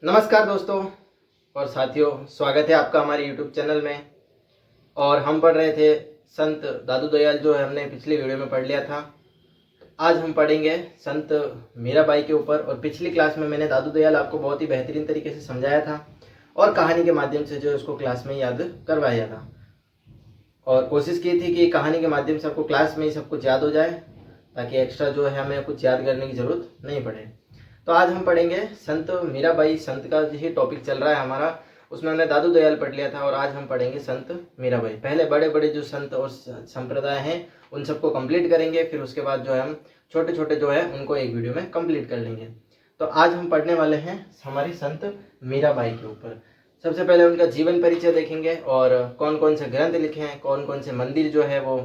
नमस्कार दोस्तों और साथियों, स्वागत है आपका हमारे YouTube चैनल में। और हम पढ़ रहे थे संत दादू दयाल, जो है हमने पिछली वीडियो में पढ़ लिया था। आज हम पढ़ेंगे संत मीराबाई के ऊपर। और पिछली क्लास में मैंने दादू दयाल आपको बहुत ही बेहतरीन तरीके से समझाया था और कहानी के माध्यम से जो है उसको क्लास में याद करवाया था। और कोशिश की थी कि कहानी के माध्यम से आपको क्लास में ही सब कुछ याद हो जाए, ताकि एक्स्ट्रा जो है हमें कुछ याद करने की ज़रूरत नहीं पड़े। तो आज हम पढ़ेंगे संत मीराबाई। संत का ही टॉपिक चल रहा है हमारा, उसमें हमने दादू दयाल पढ़ लिया था और आज हम पढ़ेंगे संत मीराबाई। पहले बड़े बड़े जो संत और संप्रदाय हैं उन सबको कंप्लीट करेंगे, फिर उसके बाद जो है हम छोटे छोटे जो है उनको एक वीडियो में कंप्लीट कर लेंगे। तो आज हम पढ़ने वाले हैं हमारी संत मीराबाई के ऊपर। सबसे पहले उनका जीवन परिचय देखेंगे और कौन कौन से ग्रंथ लिखे हैं, कौन कौन से मंदिर जो है वो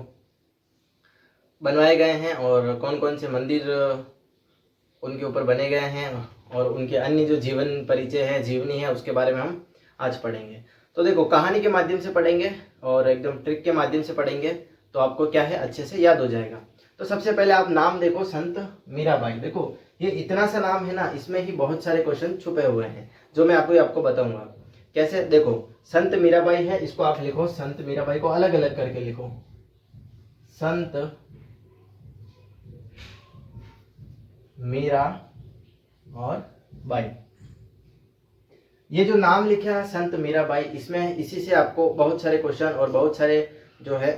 बनवाए गए हैं और कौन कौन से मंदिर उनके ऊपर बने गए हैं, और उनके अन्य जो जीवन परिचय है, जीवनी है, उसके बारे में हम आज पढ़ेंगे। तो देखो, कहानी के माध्यम से पढ़ेंगे और एकदम ट्रिक के माध्यम से पढ़ेंगे तो आपको क्या है अच्छे से याद हो जाएगा। तो सबसे पहले आप नाम देखो, संत मीराबाई। देखो ये इतना सा नाम है ना, इसमें ही बहुत सारे क्वेश्चन छुपे हुए हैं जो मैं आपको बताऊंगा कैसे। देखो संत मीराबाई है, इसको आप लिखो, संत मीराबाई को अलग अलग करके लिखो, संत मीरा और बाई। ये जो नाम लिखा है संत मीराबाई, इसमें इसी से आपको बहुत सारे क्वेश्चन और बहुत सारे जो है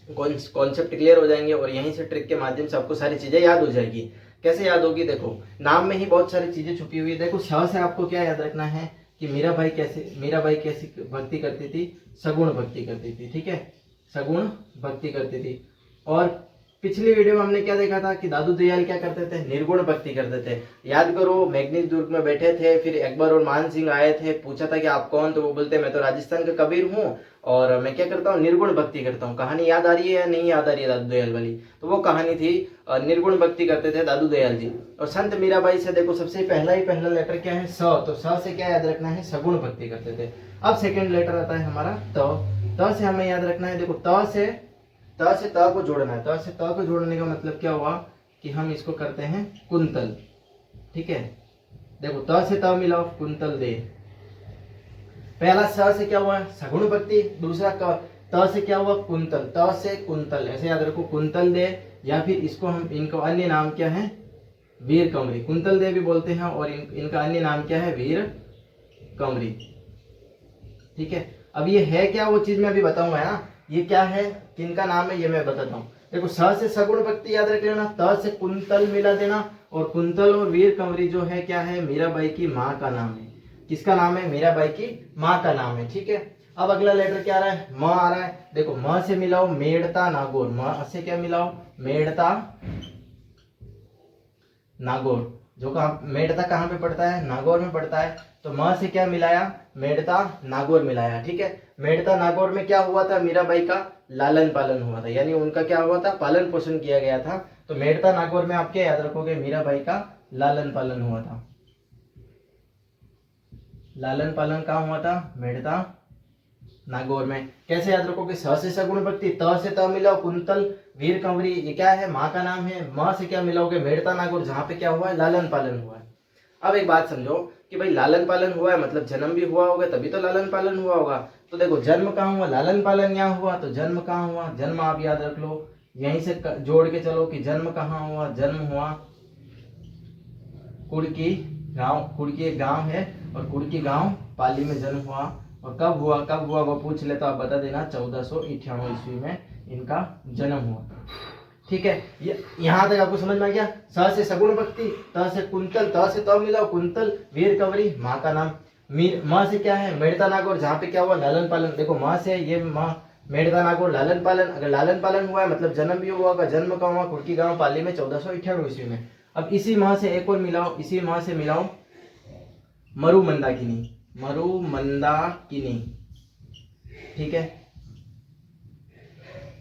कॉन्सेप्ट क्लियर हो जाएंगे और यहीं से ट्रिक के माध्यम से आपको सारी चीजें याद हो जाएगी। कैसे याद होगी? देखो नाम में ही बहुत सारी चीजें छुपी हुई है। देखो श से आपको क्या याद रखना है कि मीराबाई कैसी भक्ति करती थी? सगुण भक्ति करती थी। ठीक है, सगुण भक्ति करती थी। और पिछली वीडियो में हमने क्या देखा था कि दादू दयाल क्या करते थे? निर्गुण भक्ति करते थे। याद करो, मैग्नीज दुर्ग में बैठे थे, फिर अकबर और मान सिंह आए थे, पूछा था कि आप कौन? तो वो बोलते मैं तो राजस्थान का कबीर हूँ और मैं क्या करता हूँ? निर्गुण भक्ति करता हूँ। कहानी याद आ रही है या नहीं याद आ रही है दादू दयाल वाली? तो वो कहानी थी, निर्गुण भक्ति करते थे दादू दयाल जी। और संत मीराबाई से देखो, सबसे पहला लेटर क्या है? स। तो स से क्या याद रखना है? सगुण भक्ति करते थे। अब सेकेंड लेटर आता है हमारा त से हमें याद रखना है। देखो त से त को जोड़ना है। त से त को जोड़ने का मतलब क्या हुआ कि हम इसको करते हैं कुंतल। ठीक है, देखो त से त मिलाओ, कुंतल दे। पहला स से क्या हुआ? सगुण भक्ति। दूसरा त से क्या हुआ? कुंतल। त से कुंतल, ऐसे याद रखो, कुंतल दे। या फिर इसको हम, इनको अन्य नाम क्या है? वीर कंवरी। कुंतल दे भी बोलते हैं और इनका अन्य नाम क्या है? वीर कंवरी। ठीक है, अब ये है क्या वो चीज मैं अभी बताऊंगा ना। ये क्या है, किनका नाम है, ये मैं बताता हूँ। देखो स से सगुण भक्ति याद रख लेना, त से कुंतल मिला देना, और कुंतल और वीर कंवरी जो है क्या है? मीराबाई की माँ का नाम है। किसका नाम है? मीराबाई की माँ का नाम है। ठीक है, अब अगला लेटर क्या आ रहा है? म आ रहा है। देखो म से मिलाओ मेड़ता नागौर। म से क्या मिलाओ? मेड़ता नागौर। जो मेड़ता कहाँ पे पड़ता है? नागौर में पड़ता है। तो म से क्या मिलाया? मेड़ता नागौर मिलाया। ठीक है, मेड़ता नागौर में क्या हुआ था? मीराबाई का लालन पालन हुआ था, यानी उनका क्या हुआ था? पालन पोषण किया गया था। तो मेड़ता नागौर में आप क्या याद रखोगे? मीराबाई का लालन पालन हुआ था। लालन पालन कहाँ हुआ था? मेड़ता नागौर में। कैसे याद रखोगे? स से सगुण भक्ति, त से त मिलाओ कुंतल, वीर कंवरी, ये क्या है? माँ का नाम है। म से क्या मिलाओगे? मेड़ता नागौर, जहाँ पे क्या हुआ है? लालन पालन हुआ है। अब एक बात समझो कि भाई लालन पालन हुआ है मतलब जन्म भी हुआ होगा, तभी तो लालन पालन हुआ होगा। तो देखो जन्म कहाँ हुआ? लालन पालन यहाँ हुआ, तो जन्म कहाँ हुआ? जन्म आप याद रख लो, यहीं से जोड़ के चलो कि जन्म कहाँ हुआ? जन्म हुआ कुड़की गांव। कुड़की एक गांव है और कुड़की गांव पाली में जन्म हुआ। और कब हुआ वो पूछ ले तो आप बता देना, 1498 ईस्वी में इनका जन्म हुआ। ठीक है, यहाँ तक आपको समझ में आ गया? स से सगुण भक्ति, त से कुंतल, त से त मिलाओ कुंतल, वीर कंवरी, माँ का नाम। म से क्या है? मेड़ता नागौर, जहाँ पे क्या हुआ? लालन पालन। देखो माँ से ये मेड़ता नागौर, लालन पालन। अगर लालन पालन हुआ है मतलब जन्म भी हुआ होगा। जन्म कहाँ हुआ? कुड़की गांव पाली में 1498 ईस्वी में। अब इसी माँ से एक और मिलाओ, इसी माँ से मिलाओ मरु मंदाकिनी। मरु मंदाकिनी, ठीक है,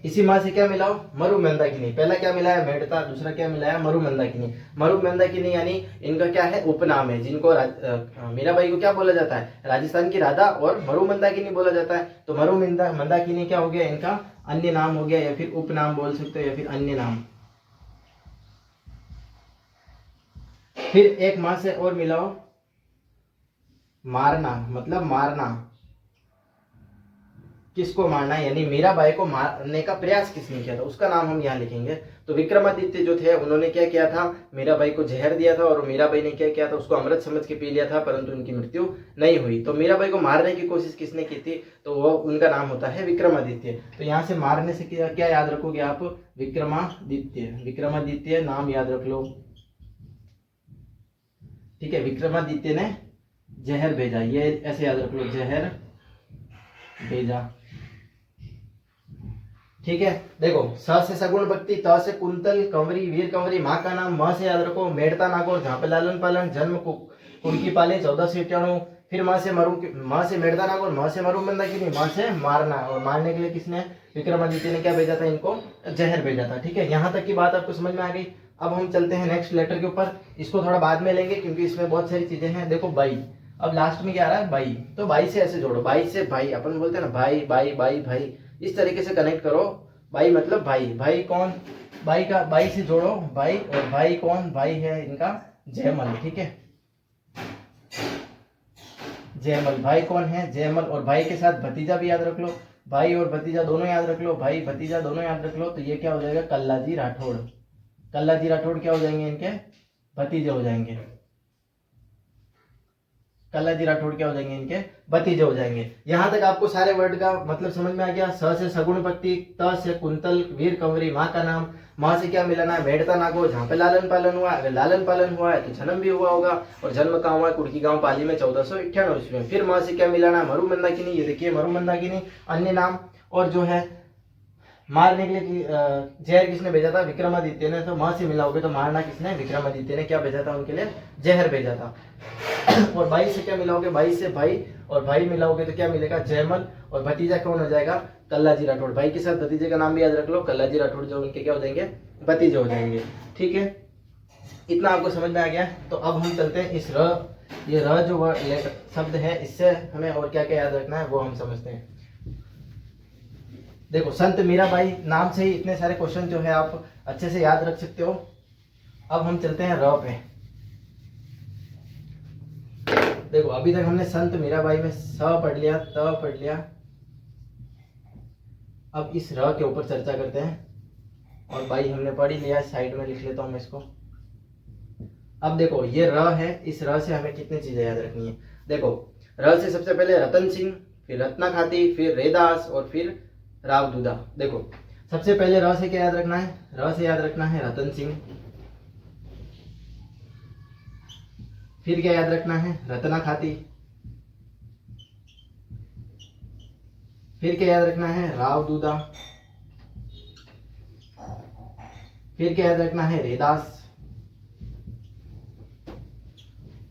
इसी माँ से क्या मिलाओ? मरु मंदाकिनी। पहला क्या मिलाया? मेड़ता, दूसरा क्या मिलाया? मरु मंदाकिनी। मरु मंदाकिनी यानी इनका क्या है? उपनाम है, जिनको मीराबाई को क्या बोला जाता है? राजस्थान की राधा, और मरु मंदाकिनी बोला जाता है। तो मरु मंदाकिनी क्या हो गया? इनका अन्य नाम हो गया, या फिर उपनाम बोल सकते हो, या फिर अन्य नाम। फिर एक माँ से और मिलाओ मारना मतलब मारना, किसको मारना, यानी मीराबाई को मारने का प्रयास किसने किया था, उसका नाम हम यहाँ लिखेंगे। तो विक्रमादित्य जो थे उन्होंने क्या किया था, मीराबाई को जहर दिया था, और मीराबाई ने क्या किया था, उसको अमृत समझ के पी लिया था, परंतु उनकी मृत्यु नहीं हुई। तो मीराबाई को मारने की कोशिश किसने की थी, तो वो उनका नाम होता है विक्रमादित्य। तो यहाँ से मारने से क्या याद रखोगे आप, विक्रमादित्य, विक्रमादित्य नाम याद रख लो, ठीक है। विक्रमादित्य ने जहर भेजा, ये ऐसे याद रख लो, जहर भेजा, ठीक है। देखो स से सगुण भक्ति, त से कुंतल, कंवरी वीर कंवरी, माँ का नाम, म से याद रखो मेड़ता नागौर जहाँ पे लालन पालन, जन्म कुड़की पाले 1491, फिर माँ से मेड़ता नागौर, म से मरु मंदाकिनी, माँ से मारना, और मारने के लिए किसने, विक्रमादित्य ने क्या भेजा था, इनको जहर भेजा था, ठीक है। यहाँ तक की बात आपको समझ में आ गई। अब हम चलते हैं नेक्स्ट लेटर के ऊपर, इसको थोड़ा बाद में लेंगे क्योंकि इसमें बहुत सारी चीजें हैं। देखो बाई, अब लास्ट में क्या आ रहा है, बाई, तो बाई से ऐसे जोड़ो, बाई से भाई, अपन बोलते हैं ना भाई भाई भाई भाई, इस तरीके से कनेक्ट करो। भाई मतलब भाई, भाई कौन, भाई का भाई से जोड़ो भाई, और भाई कौन, भाई है इनका जयमल, ठीक है, जयमल, भाई कौन है, जयमल, और भाई के साथ भतीजा भी याद रख लो, भाई और भतीजा दोनों याद रख लो, भाई भतीजा दोनों याद रख लो। तो ये क्या हो जाएगा, कल्लाजी राठौड़, कल्लाजी राठौड़ क्या हो जाएंगे, इनके भतीजे हो जाएंगे, कल्लाजी राठौड़ क्या हो जाएंगे, इनके भतीजे हो जाएंगे। यहां तक आपको सारे वर्ड का मतलब समझ में आ गया। स से सगुण भक्ति, त से कुंतल वीर कंवरी, माँ का नाम, माँ से क्या मिलाना है, मेड़ता नागौर जहाँ पे लालन पालन हुआ, अगर लालन पालन हुआ है तो जन्म भी हुआ होगा, और जन्म कहाँ हुआ है, कुड़की गांव पाली में 1498 ईस्वी में। फिर माँ से क्या मिलाना है, मरु मंदाकिनी, ये देखिए मरु मंदाकिनी अन्य नाम, और जो है मारने के लिए जहर किसने भेजा था, विक्रमादित्य ने। तो माँ से मिलाओगे तो मारना किसने, विक्रमादित्य ने क्या भेजा था उनके लिए, जहर भेजा था। और भाई से क्या मिलाओगे, भाई से भाई, और भाई मिलाओगे तो क्या मिलेगा, जयमल, और भतीजा कौन हो जाएगा, कल्लाजी राठौड़। भाई के साथ भतीजे का नाम भी याद रख लो, कल्लाजी राठौड़, जो उनके क्या हो जाएंगे, भतीजे हो जाएंगे, ठीक है। इतना आपको समझ में आ गया। तो अब हम चलते हैं इस ये जो शब्द है, इससे हमें और क्या क्या याद रखना है वो हम समझते हैं। देखो संत मीराबाई नाम से ही इतने सारे क्वेश्चन जो है आप अच्छे से याद रख सकते हो। अब हम चलते हैं र पे। देखो अभी तक हमने संत मीराबाई में स पढ़ लिया, त पढ़ लिया, अब इस र के ऊपर चर्चा करते हैं। और बाई हमने पढ़ ही लिया, साइड में लिख लेता हूं मैं इसको। अब देखो ये र है, इस र से हमें कितनी चीजें याद रखनी है। देखो र से सबसे पहले रतन सिंह, फिर रत्ना खाती, फिर रेदास, और फिर राव दूधा। देखो सबसे पहले र से क्या याद रखना है, र से याद रखना है रतन सिंह, फिर क्या याद रखना है, रत्ना खाती, फिर क्या याद रखना है, राव दूधा, फिर क्या याद रखना है, रेदास,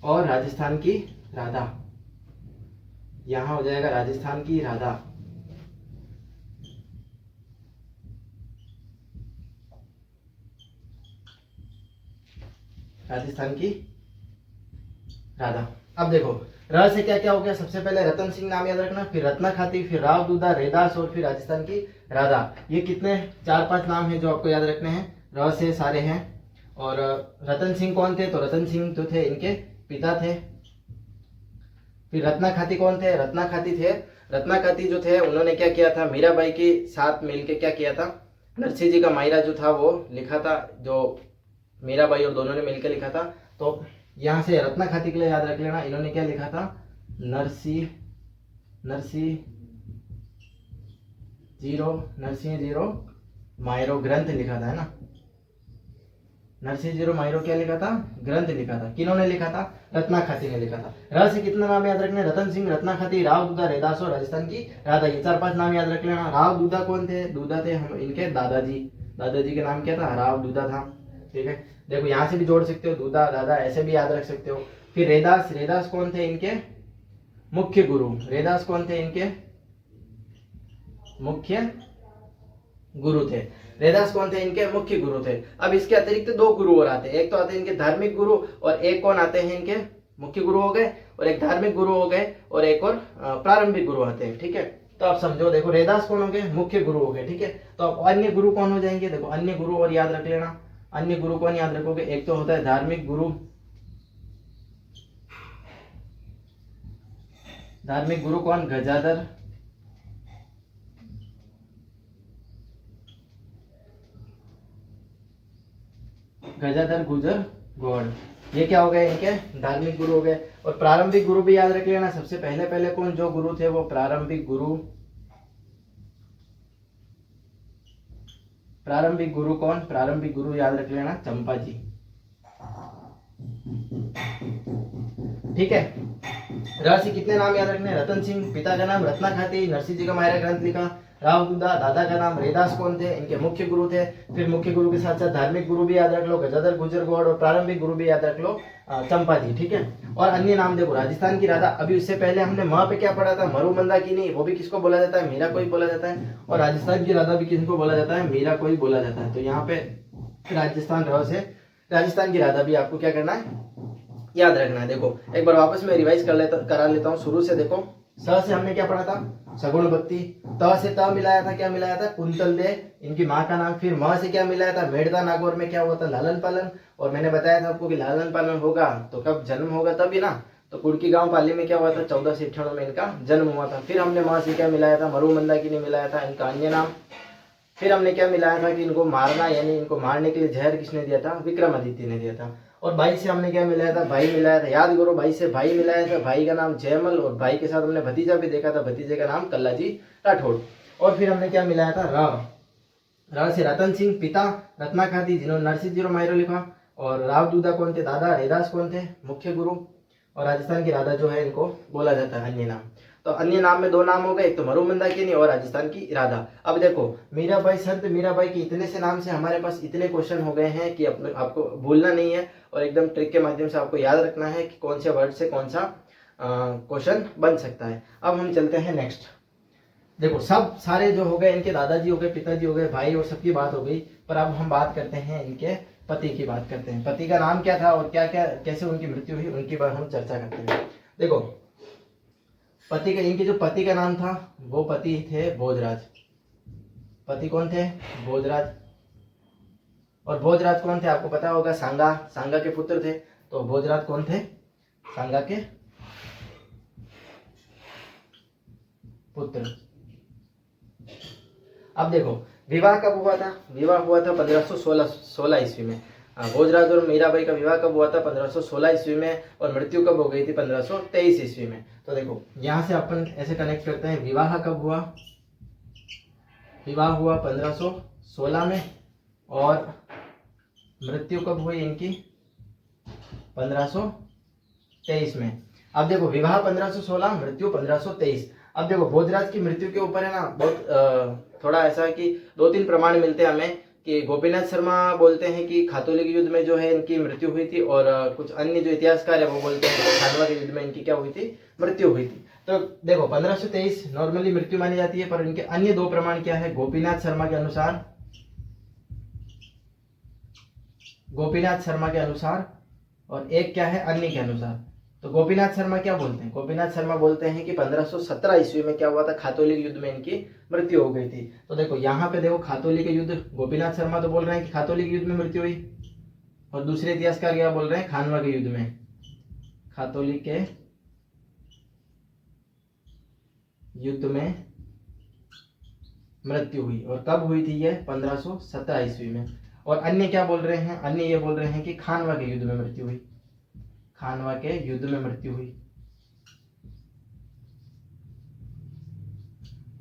और राजस्थान की राधा। यहां हो जाएगा राजस्थान की राधा। राजस्थान की राधा। अब देखो र से क्या क्या हो गया, सबसे पहले रतन सिंह नाम याद रखना, फिर रत्ना खाती, फिर राव दूधा, रेदास, और फिर राजस्थान की राधा। ये कितने 4-5 नाम हैं जो आपको याद रखने हैं, र से सारे हैं। और रतन सिंह कौन थे, तो रतन सिंह जो थे इनके पिता थे। फिर रत्ना खाती कौन थे, रत्ना खाती थे, रत्ना खाती जो थे उन्होंने क्या किया था, मीराबाई के साथ मिलकर क्या किया था, नरसिंह जी का मायरा जो था वो लिखा था, जो मीराबाई और दोनों ने मिलकर लिखा था। तो यहां से रत्ना खाती के लिए याद रख लेना, इन्होंने क्या लिखा था, नरसिंह जीरो मायरो ग्रंथ लिखा था, है ना। नरसिंह जीरो मायरो क्या लिखा था, ग्रंथ लिखा था। किन्होंने लिखा था, रत्ना खाती ने लिखा था। र से कितना नाम याद रखने, रतन सिंह, रत्ना खाती, राव दूधा, रेदास, और राजस्थान की राधा। ये 4-5 नाम याद रख लेना। राव दूधा कौन थे, दूधा थे हम इनके दादाजी, दादाजी का नाम क्या था, राव दूधा था, ठीक है। देखो यहां से भी जोड़ सकते हो, दूधा दादा ऐसे भी याद रख सकते हो। फिर रेदास, रेदास कौन थे, इनके मुख्य गुरु, रेदास कौन थे, इनके मुख्य गुरु थे। रेदास कौन थे, इनके मुख्य गुरु थे। अब इसके अतिरिक्त 2 गुरु और आते हैं, एक तो आते हैं इनके धार्मिक गुरु, और एक कौन आते हैं, इनके मुख्य गुरु हो गए, और एक धार्मिक गुरु हो गए, और एक और प्रारंभिक गुरु आते हैं, ठीक है। तो आप समझो, देखो रेदास कौन हो गए, मुख्य गुरु हो गए, ठीक है। तो अब अन्य गुरु कौन हो जाएंगे, देखो अन्य गुरु और याद रख लेना। अन्य गुरु कौन याद रखोगे, एक तो होता है धार्मिक गुरु, धार्मिक गुरु कौन? गजाधर गुजर गौड़। ये क्या हो गए? इनके धार्मिक गुरु हो गए। और प्रारंभिक गुरु भी याद रख लेना। सबसे पहले कौन जो गुरु थे वो प्रारंभिक गुरु कौन? प्रारंभिक गुरु याद रख लेना, चंपा जी। ठीक है। राशि कितने नाम याद रखने? रतन सिंह, पिता का नाम रत्ना खाती, नरसिंह जी का मायरा ग्रंथ लिखा। राव दुदा, दादा का नाम रैदास कौन थे? इनके मुख्य गुरु थे। फिर मुख्य गुरु के साथ साथ धार्मिक गुरु भी याद रख लो, गजाधर गुजर गौड़, और प्रारंभिक गुरु भी याद रख लो, चंपा जी। ठीक है। और अन्य नाम देखो, राजस्थान की राधा, अभी उससे पहले हमने माँ पे क्या पढ़ा था? मरुमंदा की नहीं, वो भी किसको बोला जाता है? मीरा को ही बोला जाता है। और राजस्थान की राधा भी किसको बोला जाता है? मीरा को ही बोला जाता है। तो यहाँ पे राजस्थान की राधा भी आपको क्या करना है? याद रखना है। देखो एक बार वापस मैं रिवाइज करा लेता हूँ शुरू से। देखो स से हमने क्या पढ़ा था? सगुण भक्ति। त से त मिलाया था, क्या मिलाया था? कुंतल दे, इनकी माँ का नाम। फिर म से क्या मिलाया था? मेड़ता नागौर में क्या हुआ था? लालन पालन। और मैंने बताया था आपको कि लालन पालन होगा तो कब जन्म होगा? तभी ना। तो कुड़की गांव पाली में क्या हुआ था? 1498 में इनका जन्म हुआ था। फिर हमने माँ से क्या मिलाया था? मरुमंदा की नहीं मिलाया था, इनका अन्य नाम। फिर हमने क्या मिलाया था कि इनको मारना, यानी इनको मारने के लिए जहर किसने दिया था? विक्रमादित्य ने दिया था। और भाई से हमने क्या मिलाया था? भाई मिलाया था। याद करो, भाई से भाई मिलाया था, भाई का नाम जयमल, और भाई के साथ हमने भतीजा भी देखा था, भतीजे का नाम कल्लाजी राठौड़। और फिर हमने क्या मिलाया था? राव से रतन सिंह, पिता रत्ना खाती, जिन्होंने नरसिंह जी मायरो लिखा। और राव दूधा कौन थे? दादा। रैदास कौन थे? मुख्य गुरु। और राजस्थान की राधा जो है इनको बोला जाता है अन्य नाम। तो अन्य नाम में दो नाम हो गए, एक तो मरुमंदा की नहीं और राजस्थान की राधा। अब देखो मीराबाई, संत मीराबाई के इतने से नाम से हमारे पास इतने क्वेश्चन हो गए हैं कि आपको भूलना नहीं है, और एकदम ट्रिक के माध्यम से आपको याद रखना है कि कौन से वर्ड से कौन सा क्वेश्चन बन सकता है। अब हम चलते हैं नेक्स्ट। देखो सब सारे जो हो गए, इनके दादाजी हो गए, पिताजी हो गए, भाई और सबकी बात हो गई। पर अब हम बात करते हैं इनके पति की बात करते हैं। पति का नाम क्या था और क्या क्या कैसे उनकी मृत्यु हुई, उनकी बात हम चर्चा करते हैं। देखो इनके जो पति का नाम था वो पति थे भोजराज। पति कौन थे? भोजराज। और भोजराज कौन थे? आपको पता होगा, सांगा के पुत्र थे। तो भोजराज कौन थे? सांगा के पुत्र। अब देखो विवाह कब हुआ था? विवाह हुआ था 1516 ईस्वी में। भोजराज और मीराबाई का विवाह कब हुआ था? 1516 ईस्वी में। और मृत्यु कब हो गई थी? 1523 ईस्वी में। तो देखो यहां से अपन ऐसे कनेक्ट करते हैं, विवाह कब हुआ? विवाह हुआ 1516 में, और मृत्यु कब हुई इनकी? 1523 में। अब देखो विवाह 1516, मृत्यु 1523। अब देखो भोजराज की मृत्यु के ऊपर है ना बहुत थोड़ा ऐसा है कि दो तीन प्रमाण मिलते हैं हमें, कि गोपीनाथ शर्मा बोलते हैं कि खातौली के युद्ध में जो है इनकी मृत्यु हुई थी, और कुछ अन्य जो इतिहासकार है वो बोलते हैं कि खानवा के युद्ध में इनकी क्या हुई थी? मृत्यु हुई थी। तो देखो 1523 नॉर्मली मृत्यु मानी जाती है, पर इनके अन्य दो प्रमाण क्या है? गोपीनाथ शर्मा के अनुसार, और एक क्या है? अन्य के अनुसार। तो गोपीनाथ शर्मा क्या बोलते हैं? गोपीनाथ शर्मा बोलते हैं कि 1517 ईस्वी में क्या हुआ था? खातौली के युद्ध में इनकी मृत्यु हो गई थी। तो देखो यहाँ पे देखो खातौली के युद्ध, गोपीनाथ शर्मा तो बोल रहे हैं कि खातौली के युद्ध में मृत्यु हुई, और दूसरे इतिहासकार क्या बोल रहे हैं? खानवा के युद्ध में खातौली के युद्ध में मृत्यु हुई। और कब हुई थी ये? 1517 ईस्वी में। और अन्य क्या बोल रहे हैं? अन्य ये बोल रहे हैं कि खानवा के युद्ध में मृत्यु हुई। खानवा के युद्ध में मृत्यु हुई।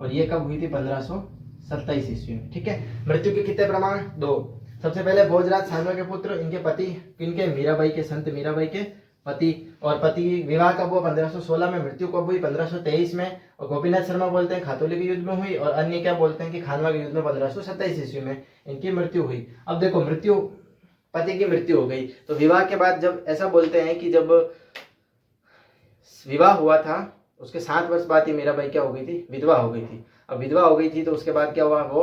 और ये कब हुई थी? 1527 ईस्वी में। ठीक है। मृत्यु के कितने प्रमाण? दो। सबसे पहले भोजराज सांगा के पुत्र, इनके पति किनके? मीराबाई के, संत मीराबाई के पति। और पति विवाह कब हुआ? 1516 में। मृत्यु कब हुई? 1523 में। और गोपीनाथ शर्मा बोलते हैं खातौली के युद्ध में हुई, और अन्य क्या बोलते हैं कि खानवा के युद्ध में 1527 ईस्वी में इनकी मृत्यु हुई। अब देखो पति की मृत्यु हो गई, तो विवाह के बाद जब ऐसा बोलते हैं कि जब विवाह हुआ था उसके 7 वर्ष बाद ही मीराबाई क्या हो गई थी? विधवा हो गई थी। अब विधवा हो गई थी तो उसके बाद क्या हुआ? वो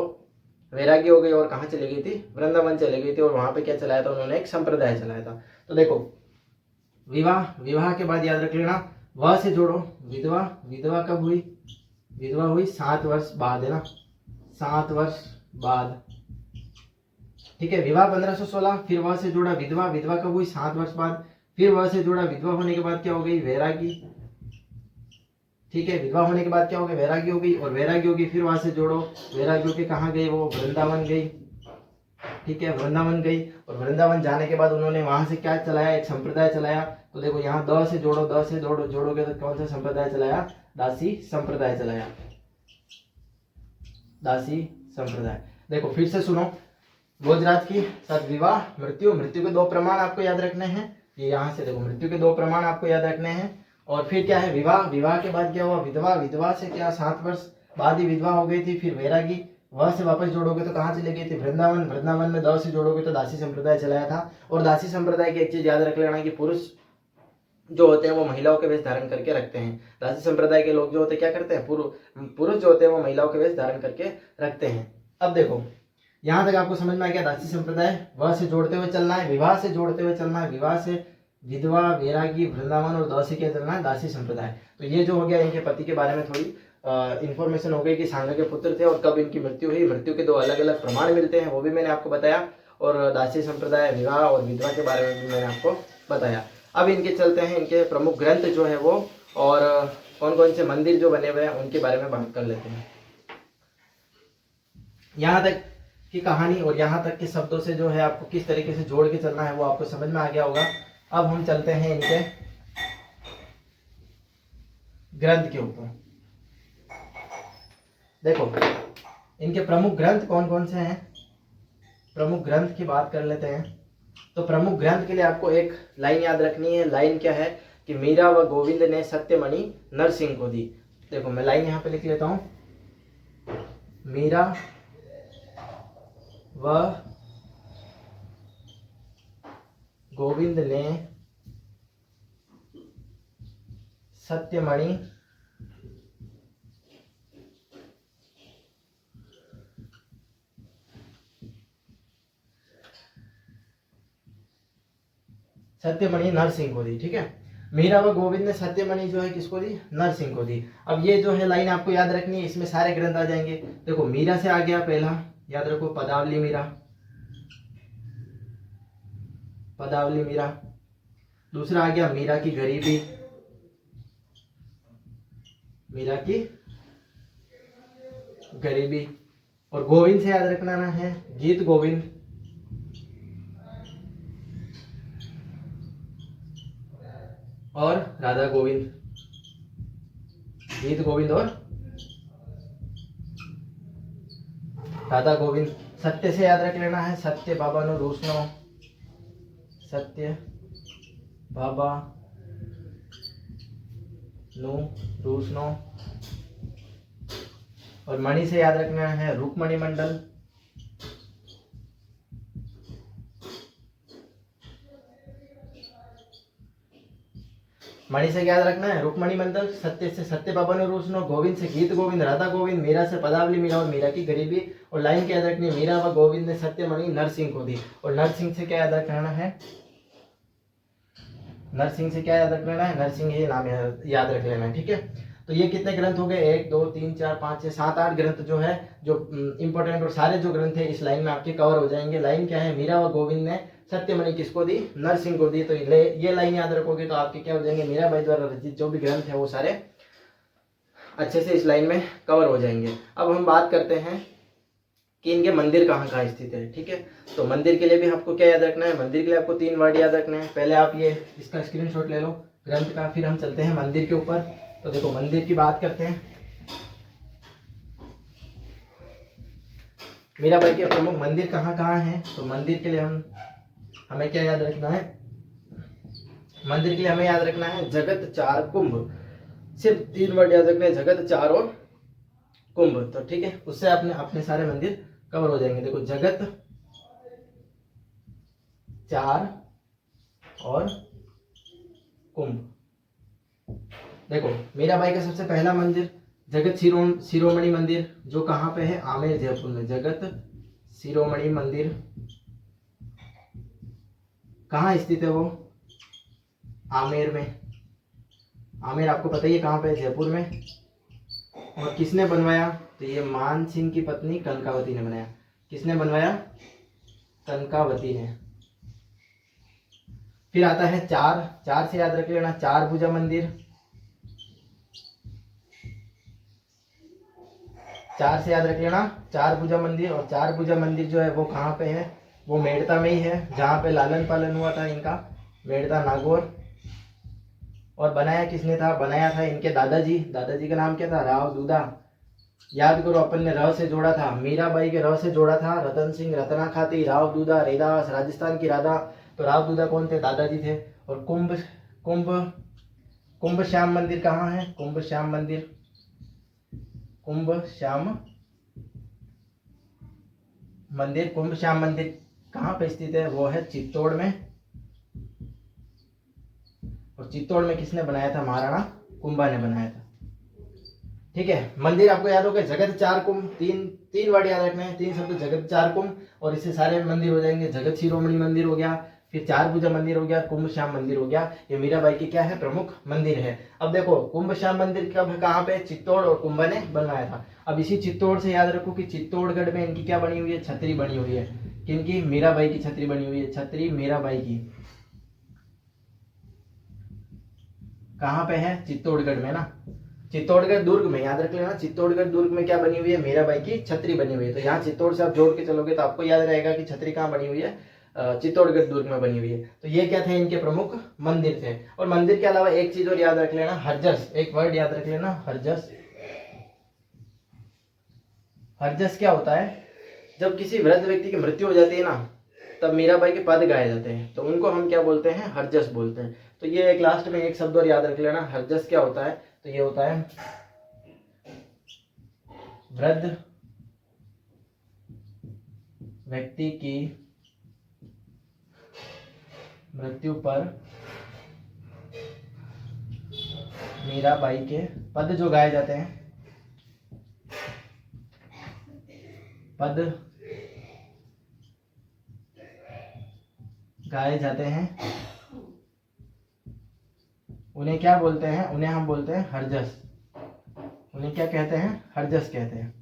वैरागी हो गई, और कहाँ चली गई थी? वृंदावन चली गई थी। और वहां पे क्या चलाया था उन्होंने? एक संप्रदाय चलाया था। तो देखो विवाह के बाद याद रख लेना, वह से जोड़ो विधवा कब हुई? विधवा हुई 7 वर्ष बाद, है ना? 7 वर्ष बाद। ठीक है। विवाह 1516, फिर वह से जोड़ा विधवा कब हुई? 7 वर्ष बाद। फिर वह से जोड़ा, विधवा होने के बाद क्या हो गई? वैरागी। ठीक है। विधवा होने के बाद क्या हो गया, वैरागी हो गई, और वैरागी होगी फिर वहां से जोड़ो, वैरागी होके कहाँ गई, वो वृंदावन गई, ठीक है, वृंदावन गई। और वृंदावन जाने के बाद उन्होंने वहां से क्या चलाया, एक संप्रदाय चलाया। तो देखो यहाँ द से जोड़ो, द से जोड़ोगे तो कौन सा संप्रदाय चलाया, दासी संप्रदाय चलाया, दासी संप्रदाय। देखो फिर से सुनो, भोजराज की साथ विवाह, मृत्यु, मृत्यु के 2 प्रमाण आपको याद रखने हैं। ये यहाँ से देखो मृत्यु के 2 प्रमाण आपको याद रखने हैं। और फिर क्या है, विवाह, विवाह के बाद क्या हुआ, विधवा, विधवा से क्या 7 वर्ष बाद ही विधवा हो गई थी। फिर वैरागी, वह से वापस जोड़ोगे तो कहाँ चली गई थी, वृंदावन, वृंदावन में द से जोड़ोगे तो दासी संप्रदाय चलाया था। और दासी संप्रदाय की एक चीज याद रख लेना कि पुरुष जो होते हैं वो महिलाओं के वेश धारण करके रखते हैं। दासी संप्रदाय के लोग जो होते हैं क्या करते हैं, पुरुष जो होते हैं वो महिलाओं के वेश धारण करके रखते हैं। अब देखो यहाँ तक आपको समझ में आ गया, दासी संप्रदाय, वह से जोड़ते हुए चलना है, विवाह से जोड़ते हुए चलना है, विवाह से विधवा, वैरागी, वृंदावन, और द से क्या चलना है, दासी संप्रदाय। तो ये जो हो गया इनके पति के बारे में थोड़ी इंफॉर्मेशन हो गई कि सांगा के पुत्र थे और कब इनकी मृत्यु हुई। मृत्यु के 2 अलग अलग प्रमाण मिलते हैं, वो भी मैंने आपको बताया। और दासी संप्रदाय, विवाह और विधवा के बारे में भी मैंने आपको बताया। अब इनके चलते हैं इनके प्रमुख ग्रंथ जो है वो, और कौन कौन से मंदिर जो बने हुए हैं उनके बारे में बात कर लेते हैं। यहाँ तक की कहानी और यहाँ तक के शब्दों से जो है आपको किस तरीके से जोड़ के चलना है वो आपको समझ में आ गया होगा। अब हम चलते हैं इनके ग्रंथ के ऊपर। देखो इनके प्रमुख ग्रंथ कौन कौन से हैं, प्रमुख ग्रंथ की बात कर लेते हैं। तो प्रमुख ग्रंथ के लिए आपको एक लाइन याद रखनी है। लाइन क्या है कि मीरा व गोविंद ने सत्यमणि नरसिंह को दी। देखो मैं लाइन यहाँ पे लिख लेता हूं, मीरा व गोविंद ने सत्यमणि सत्यमणि नरसिंह को दी। ठीक है, मीरा व गोविंद ने सत्यमणि जो है किसको दी, नरसिंह को दी। अब ये जो है लाइन आपको याद रखनी है, इसमें सारे ग्रंथ आ जाएंगे। देखो मीरा से आ गया पहला, याद रखो पदावली मीरा, पदावली मीरा। दूसरा आ गया मीरा की गरीबी, मीरा की गरीबी। और गोविंद से याद रखना है गीत गोविंद, और राधा गोविंद, गीत गोविंद और राधा गोविंद। सत्य से याद रख लेना है सत्य बाबा नो रूसनो, सत्य बाबा नो रूसनो। और मणि से याद रखना है रुक्मणी मंडल, मणि से याद रखना है रुक्मणी मंडल। सत्य से सत्य बाबा ने रूसनो, गोविंद से गीत गोविंद, राधा गोविंद, मीरा से पदावली मीरा और मीरा की गरीबी। और लाइन क्या याद रखनी है, मीरा व गोविंद ने सत्यमणि नरसिंह को दी। और नरसिंह से क्या याद रखना है, नरसिंह से क्या याद रखना है, नरसिंह ये नाम याद रख लेना है। ठीक है, तो ये कितने ग्रंथ हो गए, 1 2 3 4 5 6 7 8 ग्रंथ जो है जो इंपॉर्टेंट, और सारे जो ग्रंथ है इस लाइन में आपके कवर हो जाएंगे। लाइन क्या है, मीरा व गोविंद ने सत्यमणि किसको दी, नरसिंह को दी। तो ये लाइन याद रखोगे तो आपके क्या हो जाएंगे, मीराबाई द्वारा रचित जो भी ग्रंथ है वो सारे अच्छे से इस लाइन में कवर हो जाएंगे। अब हम बात करते हैं कि इनके मंदिर कहाँ कहाँ स्थित है। ठीक है, तो मंदिर के लिए भी आपको क्या याद रखना है, मंदिर के लिए आपको 3 वर्ड याद रखना है। पहले आप ये इसका स्क्रीनशॉट ले लो ग्रंथ का, फिर हम चलते हैं मंदिर के ऊपर। तो देखो मंदिर की बात करते हैं, मीराबाई के प्रमुख मंदिर कहाँ कहाँ हैं। तो मंदिर के लिए हमें क्या याद रखना है, मंदिर के लिए हमें याद रखना है जगत 4 कुंभ। सिर्फ 3 वर्ड याद रखने हैं, जगत 4 और कुंभ। तो ठीक है, उससे अपने सारे मंदिर कवर हो जाएंगे। देखो जगत 4 और कुंभ। देखो मीराबाई का सबसे पहला मंदिर जगत शिरोमणि मंदिर, जो कहाँ पे है, आमेर जयपुर में। जगत शिरोमणि मंदिर कहाँ स्थित है वो, आमेर में। आमेर आपको पता ही है कहाँ पे है, जयपुर में। और किसने बनवाया, तो ये मान सिंह की पत्नी कनकावती ने बनाया। किसने बनवाया, कनकावती ने। फिर आता है 4 से याद रख लेना 4 भुजा मंदिर, 4 से याद रख लेना, 4 भुजा मंदिर। और 4 भुजा मंदिर जो है वो कहाँ पे है, वो मेड़ता में ही है, जहाँ पे लालन पालन हुआ था इनका, मेड़ता नागौर। और बनाया किसने था, बनाया था इनके दादाजी। दादाजी का नाम क्या था, राव दूधा। याद करो, अपन ने र से जोड़ा था, मीराबाई के र से जोड़ा था, रतन सिंह, रत्ना खाती, राव दूधा, रेदास, राजस्थान की राधा। तो राव दूधा कौन थे, दादाजी थे। और कुंभ कुंभ कुंभ श्याम मंदिर कहाँ है, कुंभ श्याम मंदिर, कुंभ श्याम मंदिर, कुंभ श्याम मंदिर कहाँ पे स्थित है, वो है चित्तौड़ में। और चित्तौड़ में किसने बनाया था, महाराणा कुंभा ने बनाया था। ठीक है, मंदिर आपको याद होगा, जगत चार कुंभ, तीन वर्ड याद रखना है, 3 शब्द, जगत चार कुंभ। और इससे सारे मंदिर हो जाएंगे, जगत शिरोमणि मंदिर हो गया, फिर 4 भुजा मंदिर हो गया, कुंभ श्याम मंदिर हो गया। ये मीराबाई की क्या है, प्रमुख मंदिर है। अब देखो, कुंभ श्याम मंदिर कब कहाँ पे, चित्तौड़ और कुंभा ने बनवाया था। अब इसी चित्तौड़ से याद रखो कि चित्तौड़गढ़ में इनकी क्या बनी हुई है, छतरी बनी हुई है। किनकी, मीराबाई की छतरी बनी हुई है, छतरी मीराबाई की। कहाँ पे है, चित्तौड़गढ़ में ना, चित्तौड़गढ़ दुर्ग में, याद रख लेना, चित्तौड़गढ़ दुर्ग में क्या बनी हुई है, मीराबाई की छतरी बनी हुई है। तो यहाँ चित्तौड़ से आप जोड़ के चलोगे तो आपको याद रहेगा कि छतरी कहाँ बनी हुई है, चित्तौड़गढ़ दुर्ग में बनी हुई है। तो ये क्या थे, इनके प्रमुख मंदिर थे। और मंदिर के अलावा एक चीज और याद रख लेना, हरजस, एक वर्ड याद रख लेना, हरजस। हरजस क्या होता है, जब किसी वृद्ध व्यक्ति की मृत्यु हो जाती है ना, तब मीराबाई के पद गाए जाते हैं, तो उनको हम क्या बोलते हैं, हरजस बोलते हैं। तो ये एक लास्ट में एक शब्द और याद रख लेना, हरजस क्या होता है, तो ये होता है वृद्ध व्यक्ति की मृत्यु पर मीराबाई के पद जो गाए जाते हैं, पद गाए जाते हैं, उन्हें क्या बोलते हैं, उन्हें हम बोलते हैं हरजस। उन्हें क्या कहते हैं, हरजस कहते हैं।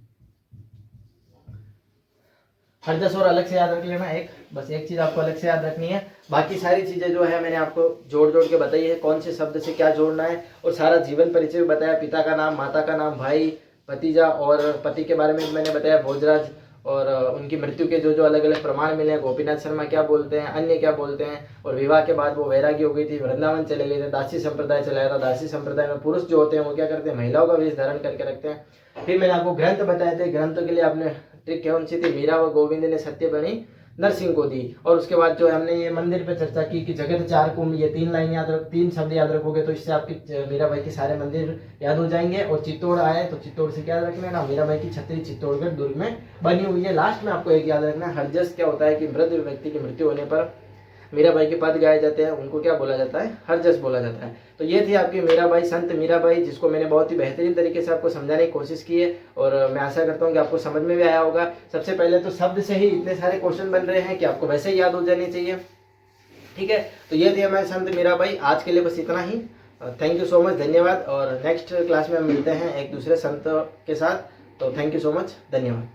हरजस और अलग से याद रख लेना, बस एक चीज आपको अलग से याद रखनी है। बाकी सारी चीजें जो है मैंने आपको जोड़ जोड़ के बताई है, कौन से शब्द से क्या जोड़ना है, और सारा जीवन परिचय भी बताया, पिता का नाम, माता का नाम, भाई, भतीजा, और पति के बारे में मैंने बताया भोजराज, और उनकी मृत्यु के जो जो अलग अलग प्रमाण मिले हैं, गोपीनाथ शर्मा क्या बोलते हैं, अन्य क्या बोलते हैं। और विवाह के बाद वो वैरागी हो गई थी, वृंदावन चले गए थे, दासी संप्रदाय चलाया था। दासी संप्रदाय में पुरुष जो होते हैं वो क्या करते हैं, महिलाओं का वेश धारण करके रखते हैं। फिर मैंने आपको ग्रंथ बताए थे, ग्रंथों के लिए आपने ट्रिक कौन सी थी, मीरा व गोविंद ने सत्यवाणी नरसिंह को दी। और उसके बाद जो हमने ये मंदिर पे चर्चा की कि जगत चार कुंभ, ये 3 लाइन याद रख, 3 शब्द याद रखोगे तो इससे आपकी मीराबाई के सारे मंदिर याद हो जाएंगे। और चित्तौड़ आए तो चित्तौड़ से क्या रखना है ना, मीराबाई की छतरी चित्तौड़गढ़ दुर्ग में बनी हुई है। लास्ट में आपको एक याद रखना है, हरजस क्या होता है कि वृद्ध व्यक्ति की मृत्यु होने पर मीराबाई के पद गाए जाते हैं, उनको क्या बोला जाता है, हरजस बोला जाता है। तो ये थी आपकी मीराबाई, संत मीराबाई, जिसको मैंने बहुत ही बेहतरीन तरीके से आपको समझाने की कोशिश की है। और मैं आशा करता हूँ कि आपको समझ में भी आया होगा। सबसे पहले तो शब्द से ही इतने सारे क्वेश्चन बन रहे हैं कि आपको वैसे ही याद हो जाने चाहिए। ठीक है, तो ये थी हमारे संत मीराबाई। आज के लिए बस इतना ही। थैंक यू सो मच, धन्यवाद। और नेक्स्ट क्लास में हम मिलते हैं एक दूसरे संत के साथ। तो थैंक यू सो मच, धन्यवाद।